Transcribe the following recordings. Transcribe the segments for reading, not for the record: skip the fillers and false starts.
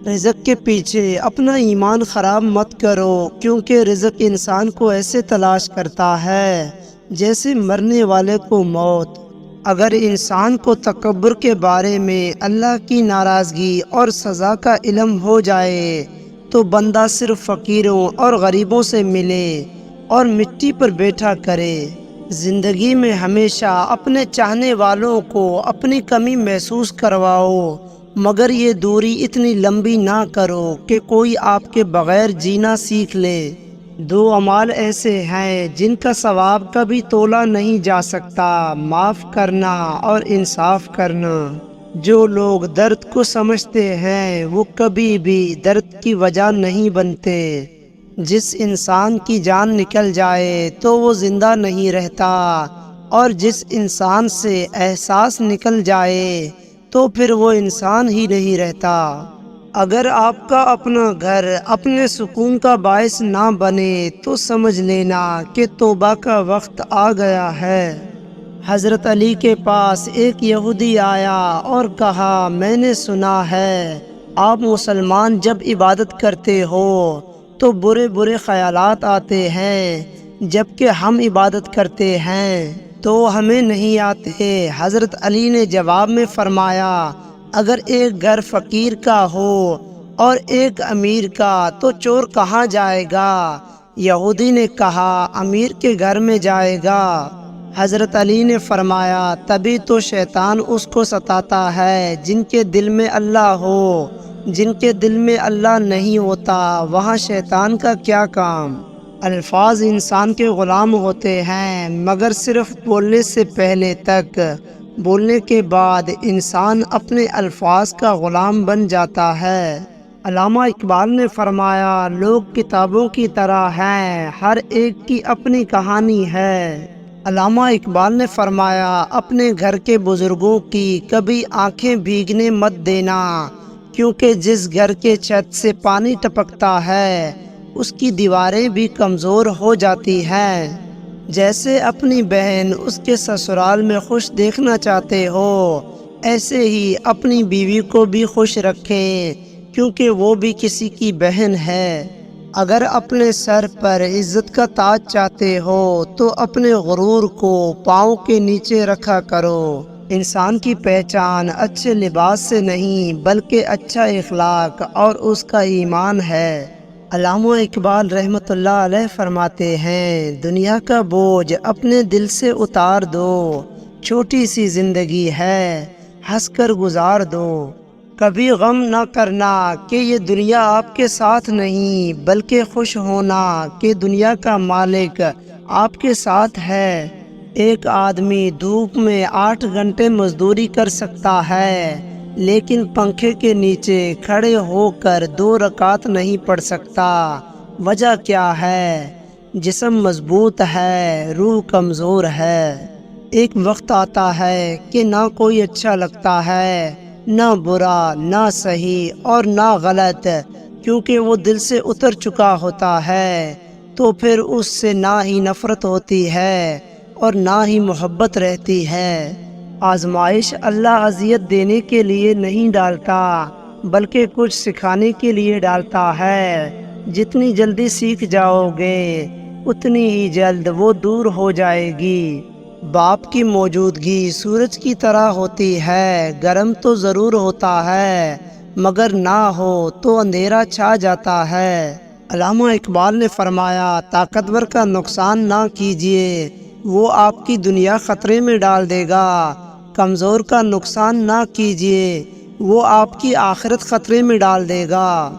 رزق کے پیچھے اپنا ایمان خراب مت کرو، کیونکہ رزق انسان کو ایسے تلاش کرتا ہے جیسے مرنے والے کو موت۔ اگر انسان کو تکبر کے بارے میں اللہ کی ناراضگی اور سزا کا علم ہو جائے تو بندہ صرف فقیروں اور غریبوں سے ملے اور مٹی پر بیٹھا کرے۔ زندگی میں ہمیشہ اپنے چاہنے والوں کو اپنی کمی محسوس کرواؤ، مگر یہ دوری اتنی لمبی نہ کرو کہ کوئی آپ کے بغیر جینا سیکھ لے۔ دو اعمال ایسے ہیں جن کا ثواب کبھی تولا نہیں جا سکتا، معاف کرنا اور انصاف کرنا۔ جو لوگ درد کو سمجھتے ہیں وہ کبھی بھی درد کی وجہ نہیں بنتے۔ جس انسان کی جان نکل جائے تو وہ زندہ نہیں رہتا، اور جس انسان سے احساس نکل جائے تو پھر وہ انسان ہی نہیں رہتا۔ اگر آپ کا اپنا گھر اپنے سکون کا باعث نہ بنے تو سمجھ لینا کہ توبہ کا وقت آ گیا ہے۔ حضرت علی کے پاس ایک یہودی آیا اور کہا، میں نے سنا ہے آپ مسلمان جب عبادت کرتے ہو تو برے برے خیالات آتے ہیں، جبکہ ہم عبادت کرتے ہیں تو ہمیں نہیں آتے۔ حضرت علی نے جواب میں فرمایا، اگر ایک گھر فقیر کا ہو اور ایک امیر کا تو چور کہاں جائے گا؟ یہودی نے کہا، امیر کے گھر میں جائے گا۔ حضرت علی نے فرمایا، تبھی تو شیطان اس کو ستاتا ہے۔ جن کے دل میں اللہ ہو، جن کے دل میں اللہ نہیں ہوتا، وہاں شیطان کا کیا کام؟ الفاظ انسان کے غلام ہوتے ہیں، مگر صرف بولنے سے پہلے تک۔ بولنے کے بعد انسان اپنے الفاظ کا غلام بن جاتا ہے۔ علامہ اقبال نے فرمایا، لوگ کتابوں کی طرح ہیں، ہر ایک کی اپنی کہانی ہے۔ علامہ اقبال نے فرمایا، اپنے گھر کے بزرگوں کی کبھی آنکھیں بھیگنے مت دینا، کیونکہ جس گھر کے چھت سے پانی ٹپکتا ہے اس کی دیواریں بھی کمزور ہو جاتی ہیں۔ جیسے اپنی بہن اس کے سسرال میں خوش دیکھنا چاہتے ہو، ایسے ہی اپنی بیوی کو بھی خوش رکھیں، کیونکہ وہ بھی کسی کی بہن ہے۔ اگر اپنے سر پر عزت کا تاج چاہتے ہو تو اپنے غرور کو پاؤں کے نیچے رکھا کرو۔ انسان کی پہچان اچھے لباس سے نہیں بلکہ اچھا اخلاق اور اس کا ایمان ہے۔ علامہ اقبال رحمۃ اللہ علیہ فرماتے ہیں، دنیا کا بوجھ اپنے دل سے اتار دو، چھوٹی سی زندگی ہے، ہنس کر گزار دو۔ کبھی غم نہ کرنا کہ یہ دنیا آپ کے ساتھ نہیں، بلکہ خوش ہونا کہ دنیا کا مالک آپ کے ساتھ ہے۔ ایک آدمی دھوپ میں 8 گھنٹے مزدوری کر سکتا ہے، لیکن پنکھے کے نیچے کھڑے ہو کر 2 رکعت نہیں پڑھ سکتا۔ وجہ کیا ہے؟ جسم مضبوط ہے، روح کمزور ہے۔ ایک وقت آتا ہے کہ نہ کوئی اچھا لگتا ہے، نہ برا، نہ صحیح اور نہ غلط، کیونکہ وہ دل سے اتر چکا ہوتا ہے، تو پھر اس سے نہ ہی نفرت ہوتی ہے اور نہ ہی محبت رہتی ہے۔ آزمائش اللہ اذیت دینے کے لیے نہیں ڈالتا، بلکہ کچھ سکھانے کے لیے ڈالتا ہے۔ جتنی جلدی سیکھ جاؤ گے اتنی ہی جلد وہ دور ہو جائے گی۔ باپ کی موجودگی سورج کی طرح ہوتی ہے، گرم تو ضرور ہوتا ہے مگر نہ ہو تو اندھیرا چھا جاتا ہے۔ علامہ اقبال نے فرمایا، طاقتور کا نقصان نہ کیجیے، وہ آپ کی دنیا خطرے میں ڈال دے گا۔ کمزور کا نقصان نہ کیجیے، وہ آپ کی آخرت خطرے میں ڈال دے گا۔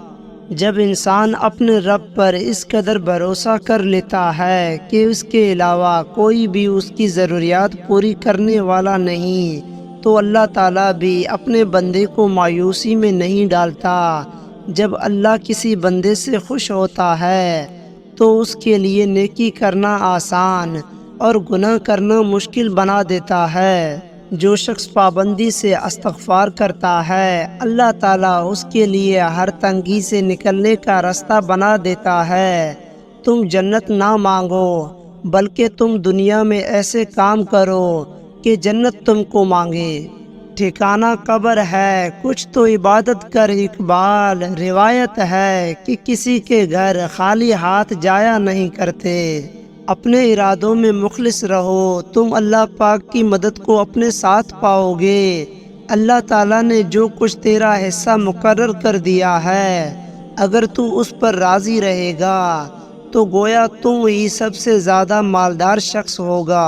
جب انسان اپنے رب پر اس قدر بھروسہ کر لیتا ہے کہ اس کے علاوہ کوئی بھی اس کی ضروریات پوری کرنے والا نہیں، تو اللہ تعالیٰ بھی اپنے بندے کو مایوسی میں نہیں ڈالتا۔ جب اللہ کسی بندے سے خوش ہوتا ہے تو اس کے لیے نیکی کرنا آسان اور گناہ کرنا مشکل بنا دیتا ہے۔ جو شخص پابندی سے استغفار کرتا ہے، اللہ تعالیٰ اس کے لیے ہر تنگی سے نکلنے کا راستہ بنا دیتا ہے۔ تم جنت نہ مانگو، بلکہ تم دنیا میں ایسے کام کرو کہ جنت تم کو مانگے۔ ٹھکانہ قبر ہے، کچھ تو عبادت کر اقبال، روایت ہے کہ کسی کے گھر خالی ہاتھ جایا نہیں کرتے۔ اپنے ارادوں میں مخلص رہو، تم اللہ پاک کی مدد کو اپنے ساتھ پاؤ گے۔ اللہ تعالیٰ نے جو کچھ تیرا حصہ مقرر کر دیا ہے، اگر تو اس پر راضی رہے گا تو گویا تم ہی سب سے زیادہ مالدار شخص ہوگا۔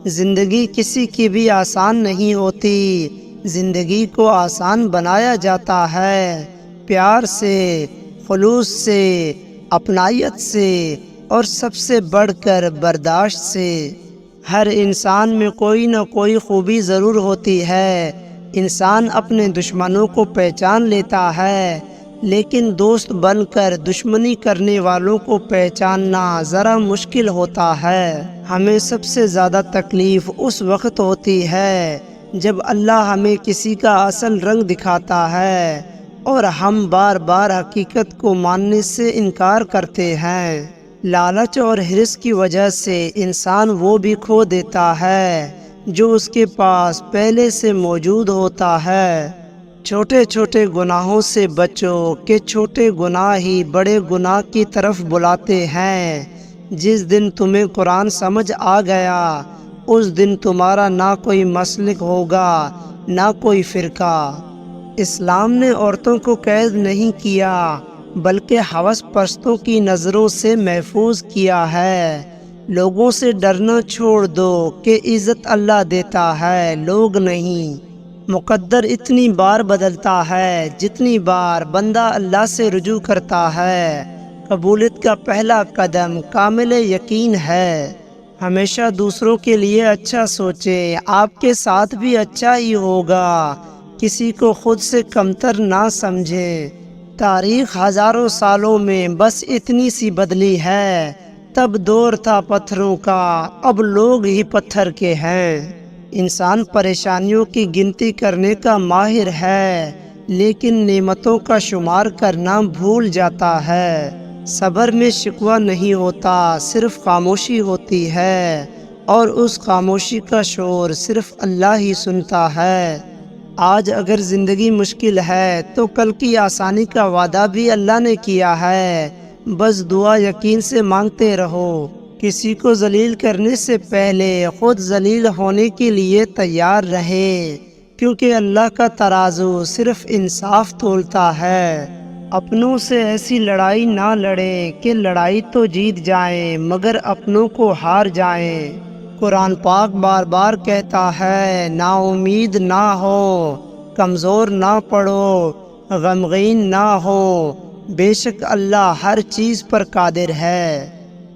زندگی کسی کی بھی آسان نہیں ہوتی، زندگی کو آسان بنایا جاتا ہے پیار سے، خلوص سے، اپنائیت سے، اور سب سے بڑھ کر برداشت سے۔ ہر انسان میں کوئی نہ کوئی خوبی ضرور ہوتی ہے۔ انسان اپنے دشمنوں کو پہچان لیتا ہے، لیکن دوست بن کر دشمنی کرنے والوں کو پہچاننا ذرا مشکل ہوتا ہے۔ ہمیں سب سے زیادہ تکلیف اس وقت ہوتی ہے جب اللہ ہمیں کسی کا اصل رنگ دکھاتا ہے اور ہم بار بار حقیقت کو ماننے سے انکار کرتے ہیں۔ لالچ اور حرص کی وجہ سے انسان وہ بھی کھو دیتا ہے جو اس کے پاس پہلے سے موجود ہوتا ہے۔ چھوٹے چھوٹے گناہوں سے بچو کہ چھوٹے گناہ ہی بڑے گناہ کی طرف بلاتے ہیں۔ جس دن تمہیں قرآن سمجھ آ گیا، اس دن تمہارا نہ کوئی مسلک ہوگا نہ کوئی فرقہ۔ اسلام نے عورتوں کو قید نہیں کیا بلکہ ہوس پرستوں کی نظروں سے محفوظ کیا ہے۔ لوگوں سے ڈرنا چھوڑ دو کہ عزت اللہ دیتا ہے، لوگ نہیں۔ مقدر اتنی بار بدلتا ہے جتنی بار بندہ اللہ سے رجوع کرتا ہے۔ قبولیت کا پہلا قدم کامل یقین ہے۔ ہمیشہ دوسروں کے لیے اچھا سوچیں، آپ کے ساتھ بھی اچھا ہی ہوگا۔ کسی کو خود سے کمتر نہ سمجھیں۔ تاریخ ہزاروں سالوں میں بس اتنی سی بدلی ہے۔ تب دور تھا پتھروں کا، اب لوگ ہی پتھر کے ہیں۔ انسان پریشانیوں کی گنتی کرنے کا ماہر ہے، لیکن نعمتوں کا شمار کرنا بھول جاتا ہے۔ صبر میں شکوہ نہیں ہوتا، صرف خاموشی ہوتی ہے، اور اس خاموشی کا شور صرف اللہ ہی سنتا ہے۔ آج اگر زندگی مشکل ہے تو کل کی آسانی کا وعدہ بھی اللہ نے کیا ہے۔ بس دعا یقین سے مانگتے رہو۔ کسی کو ذلیل کرنے سے پہلے خود ذلیل ہونے کے لیے تیار رہے، کیونکہ اللہ کا ترازو صرف انصاف تولتا ہے۔ اپنوں سے ایسی لڑائی نہ لڑیں کہ لڑائی تو جیت جائیں مگر اپنوں کو ہار جائیں۔ قرآن پاک بار بار کہتا ہے، نا امید نہ ہو، کمزور نہ پڑو، غمگین نہ ہو، بے شک اللہ ہر چیز پر قادر ہے۔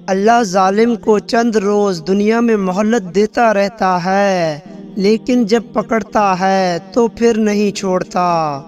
اللہ ظالم کو چند روز دنیا میں مہلت دیتا رہتا ہے، لیکن جب پکڑتا ہے تو پھر نہیں چھوڑتا۔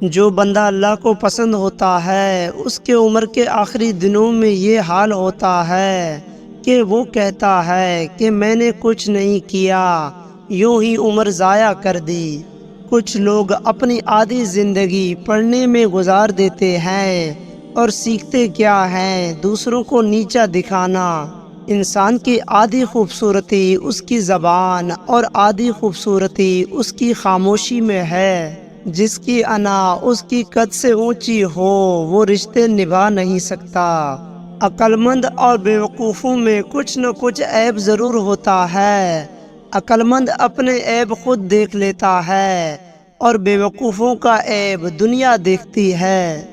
جو بندہ اللہ کو پسند ہوتا ہے، اس کے عمر کے آخری دنوں میں یہ حال ہوتا ہے کہ وہ کہتا ہے کہ میں نے کچھ نہیں کیا، یوں ہی عمر ضائع کر دی۔ کچھ لوگ اپنی آدھی زندگی پڑھنے میں گزار دیتے ہیں، اور سیکھتے کیا ہیں؟ دوسروں کو نیچا دکھانا۔ انسان کی آدھی خوبصورتی اس کی زبان اور آدھی خوبصورتی اس کی خاموشی میں ہے۔ جس کی انا اس کی قد سے اونچی ہو وہ رشتے نبھا نہیں سکتا۔ عقل مند اور بیوقوفوں میں کچھ نہ کچھ عیب ضرور ہوتا ہے۔ عقل مند اپنے عیب خود دیکھ لیتا ہے اور بیوقوفوں کا عیب دنیا دیکھتی ہے۔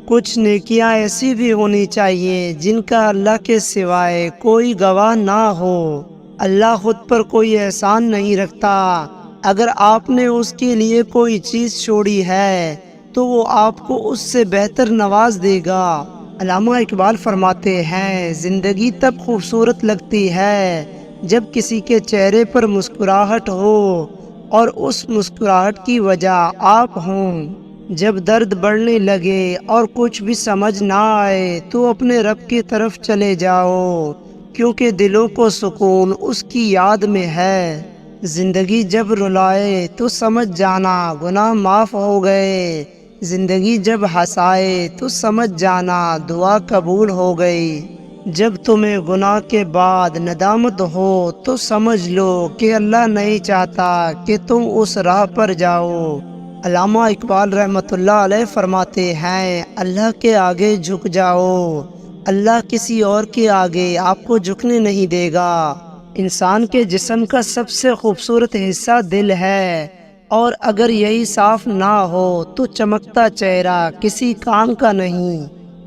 کچھ نیکیاں ایسی بھی ہونی چاہیے جن کا اللہ کے سوائے کوئی گواہ نہ ہو۔ اللہ خود پر کوئی احسان نہیں رکھتا۔ اگر آپ نے اس کے لیے کوئی چیز چھوڑی ہے تو وہ آپ کو اس سے بہتر نواز دے گا۔ علامہ اقبال فرماتے ہیں، زندگی تب خوبصورت لگتی ہے جب کسی کے چہرے پر مسکراہٹ ہو اور اس مسکراہٹ کی وجہ آپ ہوں۔ جب درد بڑھنے لگے اور کچھ بھی سمجھ نہ آئے تو اپنے رب کی طرف چلے جاؤ، کیونکہ دلوں کو سکون اس کی یاد میں ہے۔ زندگی جب رلائے تو سمجھ جانا گناہ معاف ہو گئے، زندگی جب ہنسائے تو سمجھ جانا دعا قبول ہو گئی۔ جب تمہیں گناہ کے بعد ندامت ہو تو سمجھ لو کہ اللہ نہیں چاہتا کہ تم اس راہ پر جاؤ۔ علامہ اقبال رحمۃ اللہ علیہ فرماتے ہیں، اللہ کے آگے جھک جاؤ، اللہ کسی اور کے آگے آپ کو جھکنے نہیں دے گا۔ انسان کے جسم کا سب سے خوبصورت حصہ دل ہے، اور اگر یہی صاف نہ ہو تو چمکتا چہرہ کسی کام کا نہیں۔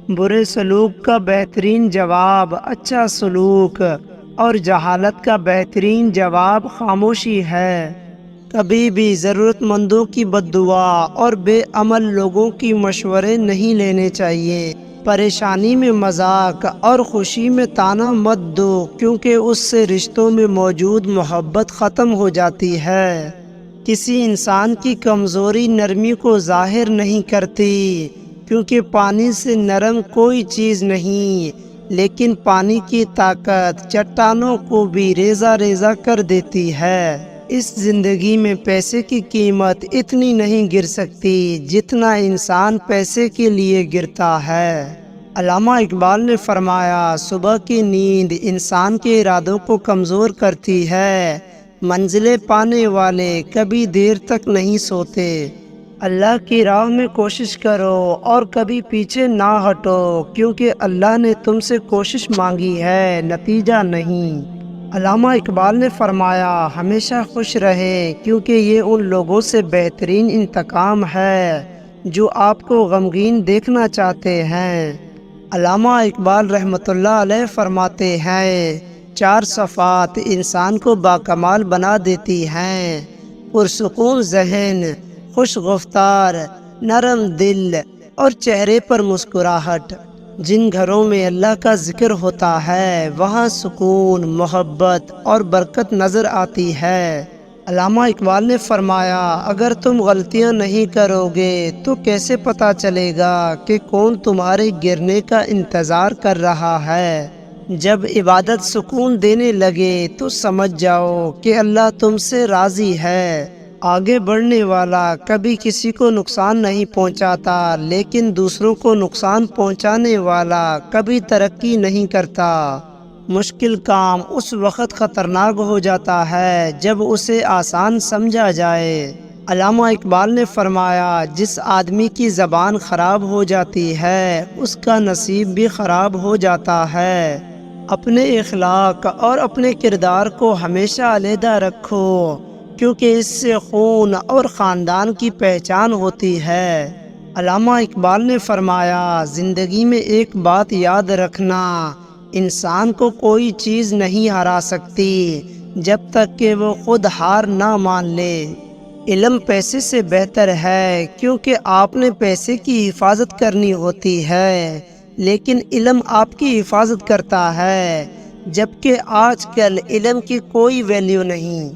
برے سلوک کا بہترین جواب اچھا سلوک، اور جہالت کا بہترین جواب خاموشی ہے۔ کبھی بھی ضرورت مندوں کی بد دعا اور بے عمل لوگوں کی مشورے نہیں لینے چاہیے۔ پریشانی میں مذاق اور خوشی میں طعنہ مت دو، کیونکہ اس سے رشتوں میں موجود محبت ختم ہو جاتی ہے۔ کسی انسان کی کمزوری نرمی کو ظاہر نہیں کرتی، کیونکہ پانی سے نرم کوئی چیز نہیں، لیکن پانی کی طاقت چٹانوں کو بھی ریزہ ریزہ کر دیتی ہے۔ اس زندگی میں پیسے کی قیمت اتنی نہیں گر سکتی جتنا انسان پیسے کے لیے گرتا ہے۔ علامہ اقبال نے فرمایا، صبح کی نیند انسان کے ارادوں کو کمزور کرتی ہے، منزلیں پانے والے کبھی دیر تک نہیں سوتے۔ اللہ کی راہ میں کوشش کرو اور کبھی پیچھے نہ ہٹو، کیونکہ اللہ نے تم سے کوشش مانگی ہے، نتیجہ نہیں۔ علامہ اقبال نے فرمایا، ہمیشہ خوش رہیں، کیونکہ یہ ان لوگوں سے بہترین انتقام ہے جو آپ کو غمگین دیکھنا چاہتے ہیں۔ علامہ اقبال رحمۃ اللہ علیہ فرماتے ہیں، 4 صفات انسان کو باکمال بنا دیتی ہیں: پرسکون ذہن، خوش گفتار، نرم دل اور چہرے پر مسکراہٹ۔ جن گھروں میں اللہ کا ذکر ہوتا ہے وہاں سکون، محبت اور برکت نظر آتی ہے۔ علامہ اقبال نے فرمایا، اگر تم غلطیاں نہیں کرو گے تو کیسے پتہ چلے گا کہ کون تمہارے گرنے کا انتظار کر رہا ہے؟ جب عبادت سکون دینے لگے تو سمجھ جاؤ کہ اللہ تم سے راضی ہے۔ آگے بڑھنے والا کبھی کسی کو نقصان نہیں پہنچاتا، لیکن دوسروں کو نقصان پہنچانے والا کبھی ترقی نہیں کرتا۔ مشکل کام اس وقت خطرناک ہو جاتا ہے جب اسے آسان سمجھا جائے۔ علامہ اقبال نے فرمایا، جس آدمی کی زبان خراب ہو جاتی ہے اس کا نصیب بھی خراب ہو جاتا ہے۔ اپنے اخلاق اور اپنے کردار کو ہمیشہ علیحدہ رکھو، کیونکہ اس سے خون اور خاندان کی پہچان ہوتی ہے۔ علامہ اقبال نے فرمایا، زندگی میں ایک بات یاد رکھنا، انسان کو کوئی چیز نہیں ہرا سکتی جب تک کہ وہ خود ہار نہ مان لے۔ علم پیسے سے بہتر ہے، کیونکہ آپ نے پیسے کی حفاظت کرنی ہوتی ہے، لیکن علم آپ کی حفاظت کرتا ہے، جبکہ آج کل علم کی کوئی ویلیو نہیں۔